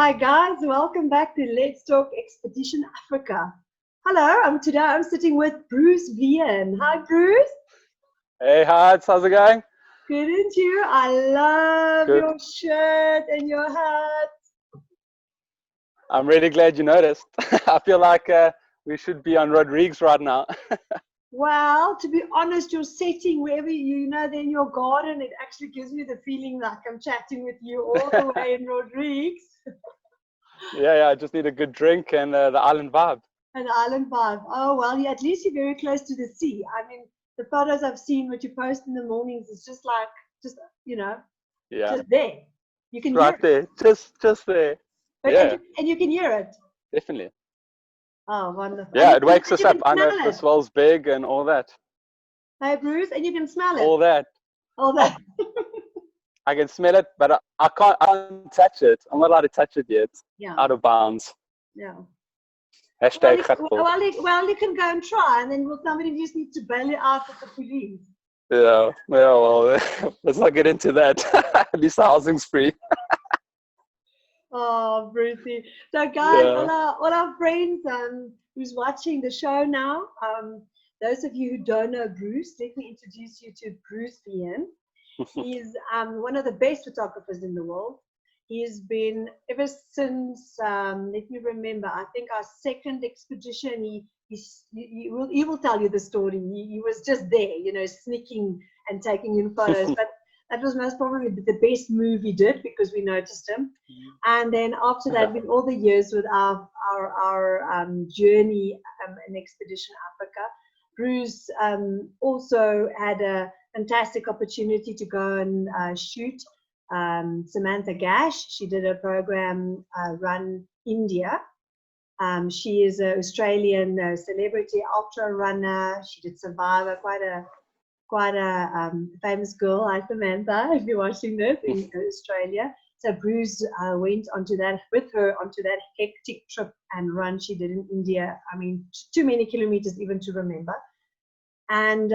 Hi guys, welcome back to Let's Talk Expedition Africa. Hello, today I'm sitting with Bruce Viaene. Hi Bruce. Hey Heidi, how's it going? Good, and you? I love Good. your shirt and your hat. I'm really glad you noticed. I feel like we should be on Rodriguez right now. Well, to be honest, your setting, wherever there in your garden, it actually gives me the feeling like I'm chatting with you all the way in Rodriguez. Yeah, I just need a good drink and the island vibe. An island vibe. Oh, well, at least you're very close to the sea. I mean, the photos I've seen, what you post in the mornings, is just Yeah, just there. You can right hear it. there, just there. But, Yeah, and you can hear it. definitely. Oh, wonderful. Yeah, it wakes us you up. can I know smell the it. swell's big and all that. Hey, Bruce, and you can smell it. All that. All that. I can smell it, but I can't touch it. I'm not allowed to touch it yet. Yeah. Out of bounds. Yeah. Hashtag well, you can go and try, and then somebody just needs to bail you out with the police. Yeah, well, let's not get into that. At least the housing's free. Oh, Brucey. So, guys, Yeah. all our friends who's watching the show now, those of you who don't know Bruce, let me introduce you to Bruce Viaene. He's one of the best photographers in the world. He's been, ever since, let me remember, I think our second expedition, he will tell you the story. He was just there, sneaking and taking in photos. But that was most probably the best move he did because we noticed him. And then after that, with all the years with our journey in Expedition Africa, Bruce also had a fantastic opportunity to go and shoot Samantha Gash. She did a program Run India. She is an Australian celebrity ultra runner. She did Survivor, quite a famous girl. Hi Samantha, if you're watching this in Australia. So Bruce went onto that with her onto that hectic trip and run she did in India. I mean, too many kilometers even to remember. And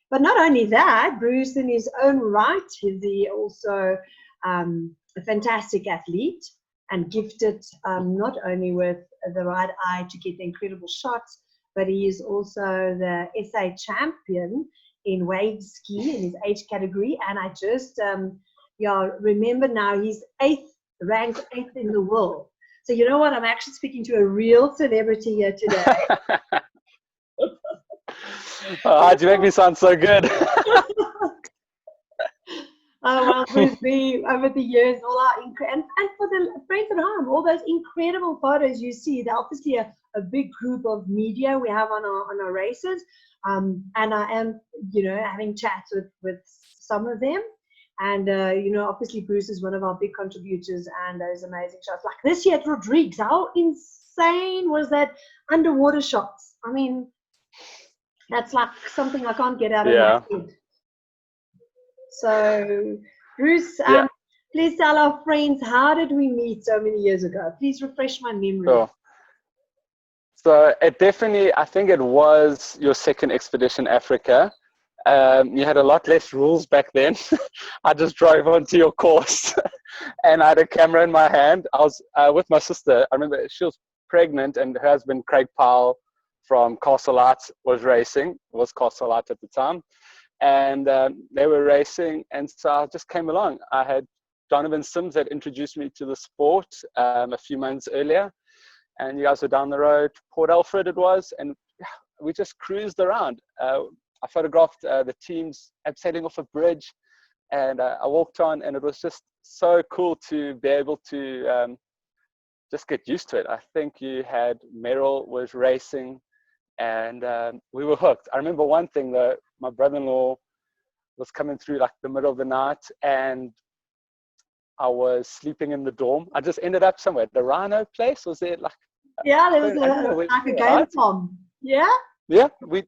but not only that, Bruce in his own right is also a fantastic athlete and gifted not only with the right eye to get the incredible shots, but he is also the SA champion in wave ski in his age category. And I just remember now he's ranked 8th in the world. So you know what? I'm actually speaking to a real celebrity here today. How'd you make me sound so good? Well, over the years, all our and for the friends at home, all those incredible photos you see, they're obviously a big group of media we have on our races. And I am, having chats with some of them. And, obviously Bruce is one of our big contributors and those amazing shots. Like this year at Rodriguez, how insane was that underwater shots? I mean, that's like something I can't get out of my head. So, Bruce, please tell our friends, how did we meet so many years ago? Please refresh my memory. Sure. So I think it was your second Expedition Africa. You had a lot less rules back then. I just drove onto your course and I had a camera in my hand. I was with my sister. I remember she was pregnant and her husband, Craig Powell from Castle Lights, was racing. It was Castle Lights at the time. And they were racing. And so I just came along. I had Donovan Sims that introduced me to the sport a few months earlier. And you guys were down the road, Port Alfred it was. And we just cruised around. I photographed the teams sailing off a bridge, and I walked on, and it was just so cool to be able to just get used to it. I think you had Merrell was racing, and we were hooked. I remember one thing though, my brother-in-law was coming through like the middle of the night, and I was sleeping in the dorm. I just ended up somewhere. The Rhino place, was there like? Yeah, there was like a game farm. Yeah. Yeah, we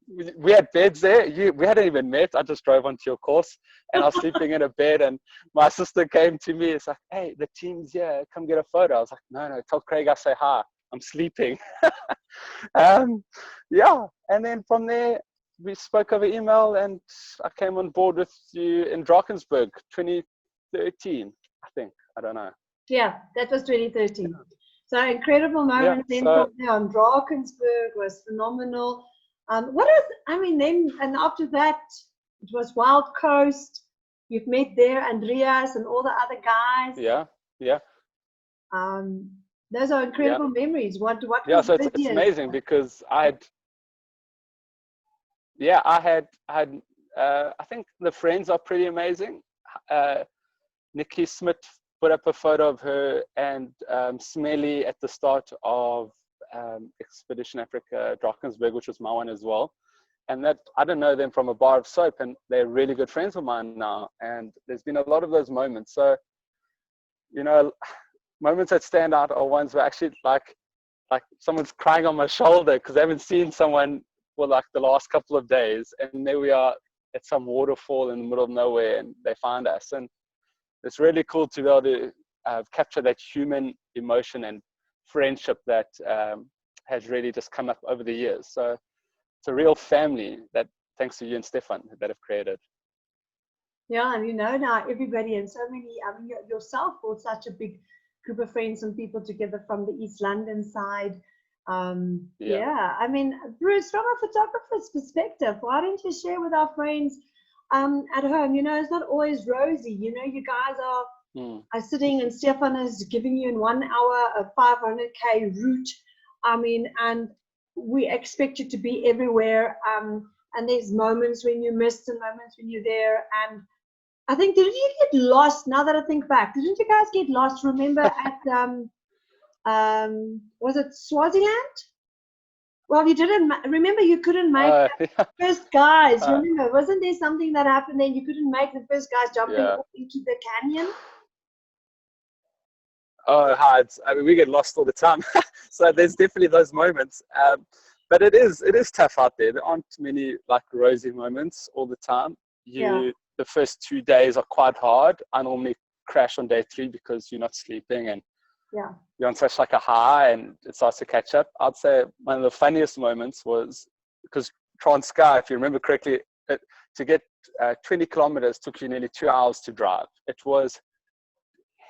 had beds there. We hadn't even met. I just drove onto your course and I was sleeping in a bed, and my sister came to me. It's like, hey, the team's here. Come get a photo. I was like, no, tell Craig I say hi. I'm sleeping. Yeah, and then from there, we spoke over email and I came on board with you in Drakensberg, 2013, I think. I don't know. Yeah, that was 2013. So incredible moment. Yeah. Then So from there on, Drakensberg was phenomenal. What is, I mean, then, and after that, it was Wild Coast. You've met there Andreas and all the other guys. yeah, yeah, Um, those are yeah, incredible memories. What yeah. was So this it's year's? amazing because I think the friends are pretty amazing. Nikki Smith put up a photo of her and Smelly at the start of Expedition Africa Drakensberg, which was my one as well. And that, I don't know them from a bar of soap, and they're really good friends of mine now. And there's been a lot of those moments. So, you know, moments that stand out are ones where actually like someone's crying on my shoulder because they haven't seen someone for like the last couple of days, and there we are at some waterfall in the middle of nowhere, and they find us. And it's really cool to be able to capture that human emotion and friendship that has really just come up over the years. So it's a real family that, thanks to you and Stefan, that have created. Yeah, and you know now everybody and so many. I mean, yourself brought such a big group of friends and people together from the East London side. Yeah. Yeah, I mean, Bruce, from a photographer's perspective, why don't you share with our friends at home? You know, it's not always rosy. You know, you guys are sitting and Stefan is giving you in 1 hour a 500k route. I mean, and we expect you to be everywhere. And there's moments when you missed and moments when you're there. And I think, didn't you get lost? Now that I think back, didn't you guys get lost? Remember at was it Swaziland? Well, you didn't. Remember, you couldn't make Yeah. first guys. Remember, wasn't there something that happened? Then you couldn't make the first guys jumping Yeah. off into the canyon. Oh, hard. I mean, we get lost all the time. So there's definitely those moments. But it is tough out there. There aren't many like rosy moments all the time. The first 2 days are quite hard. I normally crash on day 3 because you're not sleeping and you're on such like a high and it starts to catch up. I'd say one of the funniest moments was because Transkei, if you remember correctly, to get 20 kilometers took you nearly 2 hours to drive. It was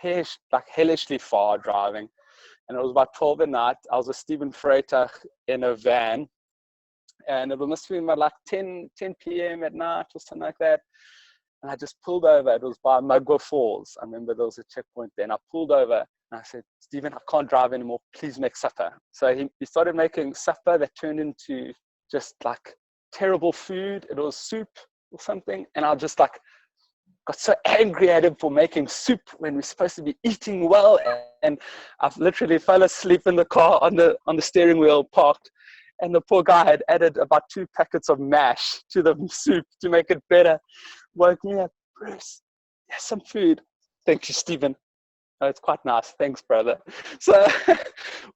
hellishly far driving, and it was about 12 at night. I was with Stephen Freitag in a van, and it must have been about like 10 p.m. at night or something like that. And I just pulled over. It was by Mugwa Falls. I remember there was a checkpoint there, and I pulled over and I said, Stephen, I can't drive anymore. Please make supper. So he started making supper that turned into just like terrible food. It was soup or something, and I just like got so angry at him for making soup when we're supposed to be eating well, and I've literally fell asleep in the car on the steering wheel parked, and the poor guy had added about 2 packets of mash to the soup to make it better. Woke me up, Bruce, here's some food. Thank you, Stephen. Oh, it's quite nice. Thanks, brother. So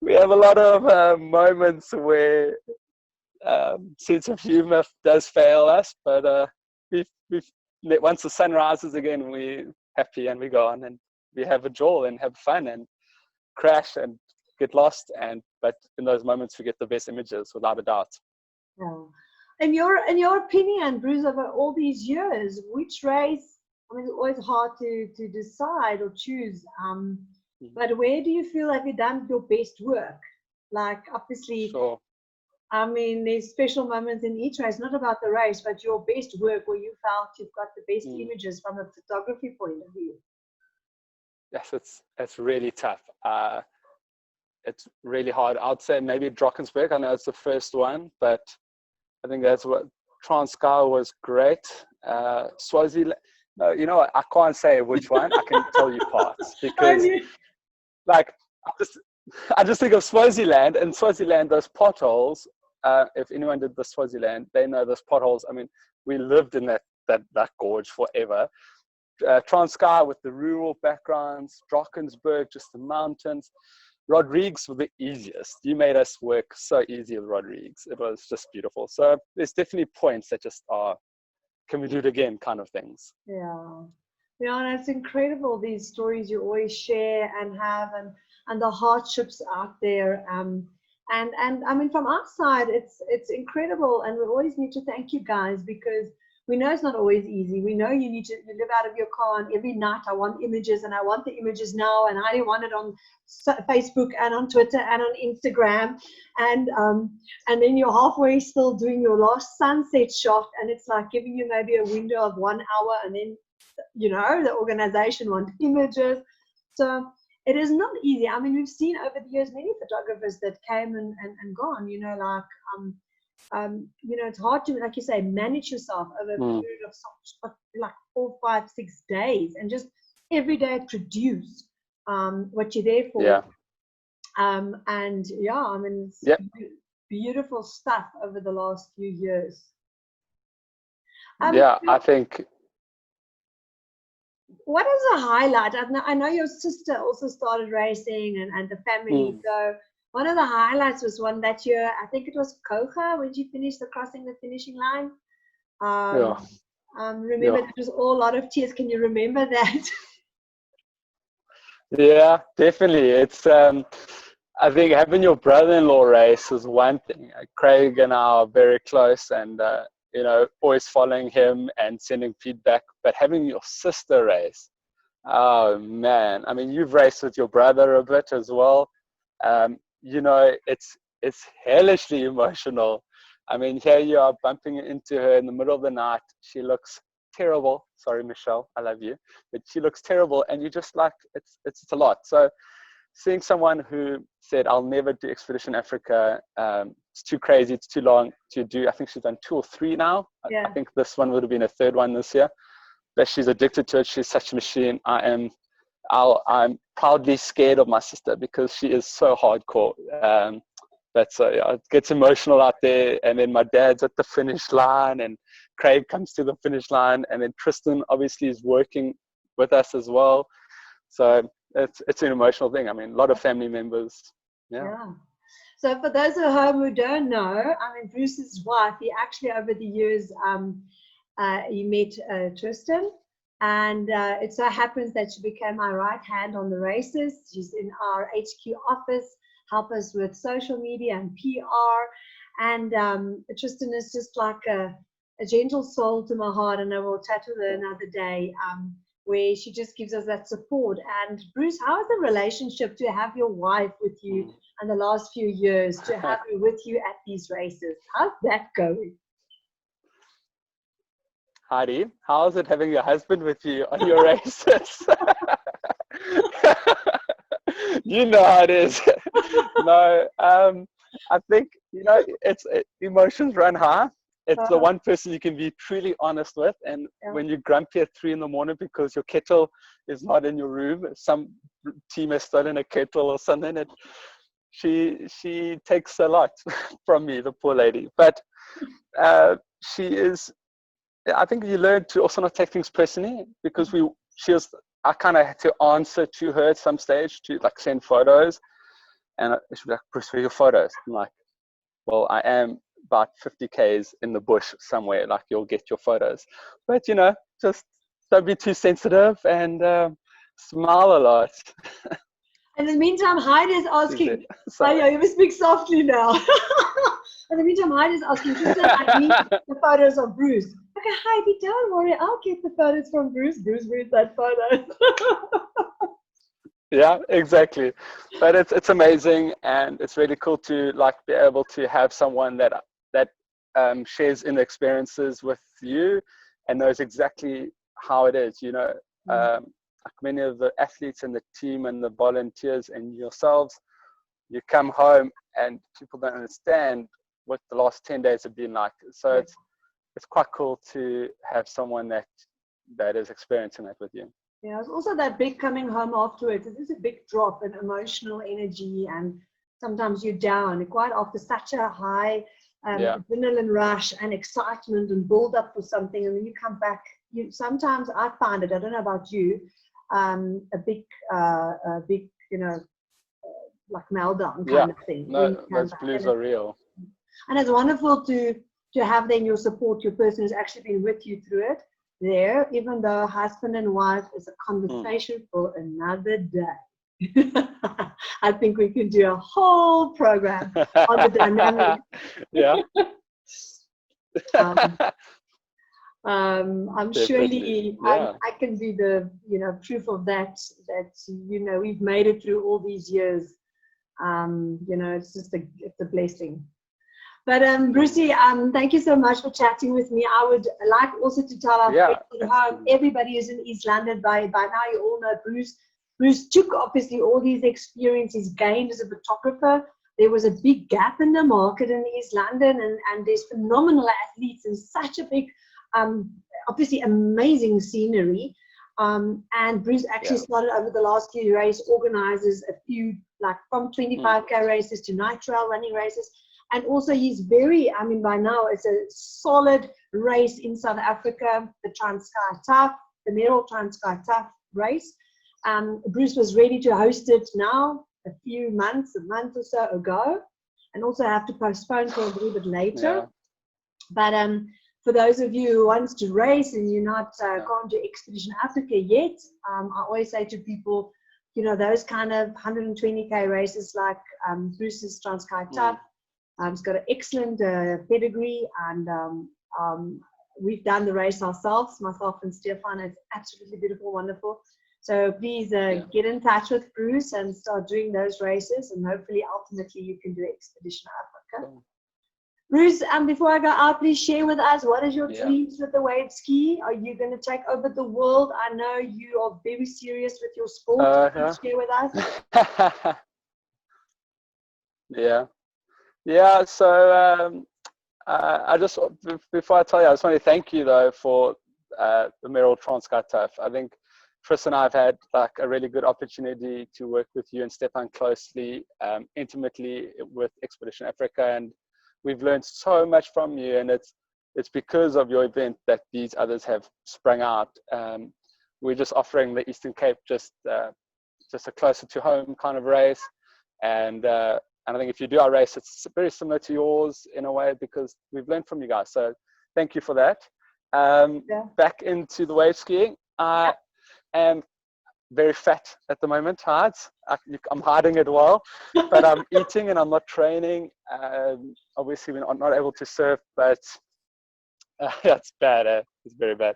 we have a lot of moments where sense of humor does fail us, but we've once the sun rises again, we're happy and we go on and we have a jaw and have fun and crash and get lost. But in those moments, we get the best images without a doubt. Yeah. In your opinion, Bruce, over all these years, which race? I mean, it's always hard to decide or choose. But where do you feel like you've done your best work? Like, obviously, Sure. I mean, there's special moments in each race, not about the race, but your best work where you felt you've got the best images from a photography point of view. Yes, it's really tough. It's really hard. I'd say maybe Drakensberg. I know it's the first one, but I think that's what Transkei was great. Swaziland. No, you know what? I can't say which one. I can tell you parts because, like, I just think of Swaziland, and Swaziland, those potholes. If anyone did the Swaziland, they know those potholes. I mean, we lived in that gorge forever. Transkei with the rural backgrounds, Drakensberg, just the mountains. Rodrigues were the easiest. You made us work so easy with Rodrigues. It was just beautiful. So there's definitely points that just are, can we do it again kind of things. Yeah. Yeah, and it's incredible, these stories you always share and have, and the hardships out there. And I mean, from our side, it's incredible, and we always need to thank you guys because we know it's not always easy. We know you live out of your car, and every night I want images, and I want the images now, and I want it on Facebook and on Twitter and on Instagram, and then you're halfway still doing your last sunset shot, and it's like giving you maybe a window of 1 hour, and then the organization wants images. So it is not easy. I mean, we've seen over the years many photographers that came and gone, it's hard to, like you say, manage yourself over a period of like 4, 5, 6 days, and just every day produce what you're there for. Yeah. It's beautiful stuff over the last few years. I think. What is a highlight? I know your sister also started racing, and the family. So one of the highlights was one that year, I think it was Kocha, when she finished crossing the finishing line. Remember, it was all a lot of tears. Can you remember that? Yeah, definitely. It's I think having your brother-in-law race is one thing. Craig and I are very close, and always following him and sending feedback. But having your sister race, oh man! I mean, you've raced with your brother a bit as well. It's hellishly emotional. I mean, here you are bumping into her in the middle of the night. She looks terrible. Sorry, Michelle, I love you, but she looks terrible, and you're just like, it's a lot. So seeing someone who said, I'll never do Expedition Africa, it's too crazy, it's too long to do. I think she's done 2 or 3 now. I think this one would have been a 3rd one this year. But she's addicted to it. She's such a machine. I'm proudly scared of my sister because she is so hardcore. It gets emotional out there. And then my dad's at the finish line, and Craig comes to the finish line, and then Trystan obviously is working with us as well. So it's an emotional thing. I mean, a lot of family members. Yeah. So for those at home who don't know, I mean, Bruce's wife, he actually over the years, he met Trystan, and it so happens that she became my right hand on the races. She's in our HQ office, help us with social media and PR. And Trystan is just like a gentle soul to my heart, and I will chat with her another day, where she just gives us that support. And Bruce, how is the relationship to have your wife with you in the last few years, to have her with you at these races? How's that going? Heidi, how is it having your husband with you on your races? You know how it is. No, I think, emotions run high. It's the one person you can be truly honest with. And when you're grumpy at 3 a.m. because your kettle is not in your room, some team has stolen a kettle or something, she takes a lot from me, the poor lady. But I think you learn to also not take things personally, because I kind of had to answer to her at some stage to like send photos, and she'd be like, Bruce, where are your photos? I'm like, well, I am about 50 k's in the bush somewhere, like you'll get your photos. But just don't be too sensitive, and smile a lot. In the meantime, Heidi is asking, you must speak softly now. In the meantime, Heidi is asking, I need the photos of Bruce. Okay, Heidi, don't worry, I'll get the photos from Bruce. Bruce, where's that photo? Yeah, exactly. But it's amazing, and it's really cool to be able to have someone that shares in the experiences with you and knows exactly how it is. Like many of the athletes and the team and the volunteers and yourselves, you come home and people don't understand what the last 10 days have been like. So it's quite cool to have someone that is experiencing that with you. Yeah, it's also that big coming home afterwards. It is a big drop in emotional energy, and sometimes you're down. Quite after such a high adrenaline rush and excitement and build up for something, and then you come back. Sometimes I find it, I don't know about you, a big like meltdown kind of thing. No, those blues are real. And it's wonderful to have then your support, your person who's actually been with you through it there, even though husband and wife is a conversation for another day. I think we can do a whole program on the dynamic. Yeah. I'm Definitely. surely Yeah. I can be the proof of that. That we've made it through all these years. It's just it's a blessing. But Brucey, thank you so much for chatting with me. I would like also to tell our Yeah. friends at home, everybody is in East London by now. You all know Bruce. Bruce took obviously all these experiences gained as a photographer. There was a big gap in the market in East London, and there's phenomenal athletes and such a big, obviously amazing scenery. And Bruce actually started over the last few years, organizes a few, like from 25K races to night trail running races. And also he's by now it's a solid race in South Africa, the Transkei Tuff, the Merrell Transkei Tuff race. Bruce was ready to host it now, a month or so ago, and also have to postpone for a little bit later. Yeah. But for those of you who wants to race and you're not can't do Expedition Africa yet, I always say to people, those kind of 120K races like Bruce's Transkei Tuff. It's got an excellent pedigree, and we've done the race ourselves, myself and Stefan. It's absolutely beautiful, wonderful. So please get in touch with Bruce and start doing those races, and hopefully ultimately you can do Expedition Africa. Cool. Bruce, before I go out, please share with us, what is your dreams with the wave ski? Are you going to take over the world? I know you are very serious with your sport. Please share with us. Yeah, so I just, before I tell you, I just want to thank you though for the Merrell Transkei Tuff. I think Chris and I have had like a really good opportunity to work with you and Stefan closely, intimately with Expedition Africa, and we've learned so much from you, and it's because of your event that these others have sprung out. We're just offering the Eastern Cape just a closer to home kind of race, and I think if you do our race, it's very similar to yours in a way, because we've learned from you guys. So thank you for that. Back into the wave skiing. I am very fat at the moment, Heids. I'm hiding it well, but I'm eating and I'm not training. Obviously, we're not able to surf, but it's bad. It's very bad.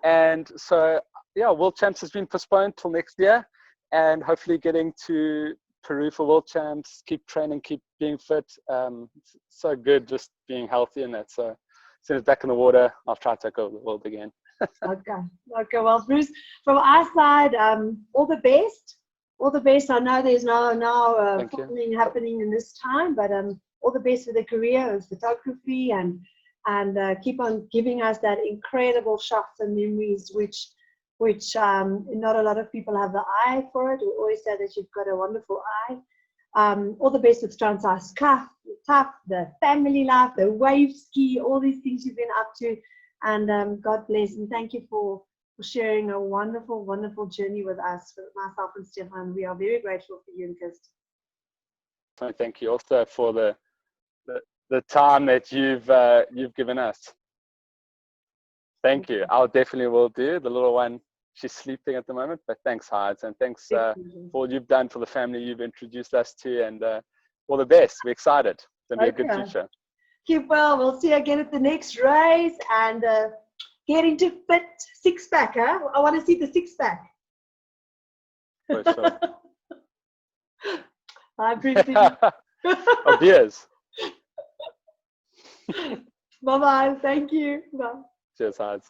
And so, World Champs has been postponed till next year, and hopefully getting to Peru for World Champs, keep training, keep being fit. It's so good just being healthy in that. So as soon as back in the water, I'll try to take over the world again. Okay. Well, Bruce, from our side, all the best. All the best. I know there's no filming happening in this time, but all the best for the career of photography, and keep on giving us that incredible shots and memories, which not a lot of people have the eye for it. We always say that you've got a wonderful eye. All the best with Transkei Tuff, the family life, the wave ski, all these things you've been up to. And God bless, and thank you for sharing a wonderful, wonderful journey with us, with myself and Stefan. We are very grateful for you and Kirsten. Thank you also for the time that you've given us. Thank you. I'll definitely will do. The little one, she's sleeping at the moment, but thanks, Heids, and thanks for all you've done for the family you've introduced us to, and all the best. We're excited. It's going to be a good future. Keep well. We'll see you again at the next race, and get into fit six-pack, huh? I want to see the six-pack. For sure. Bye, Brucey. Oh, beers. Bye-bye. Thank you. Bye. Cheers, Heids.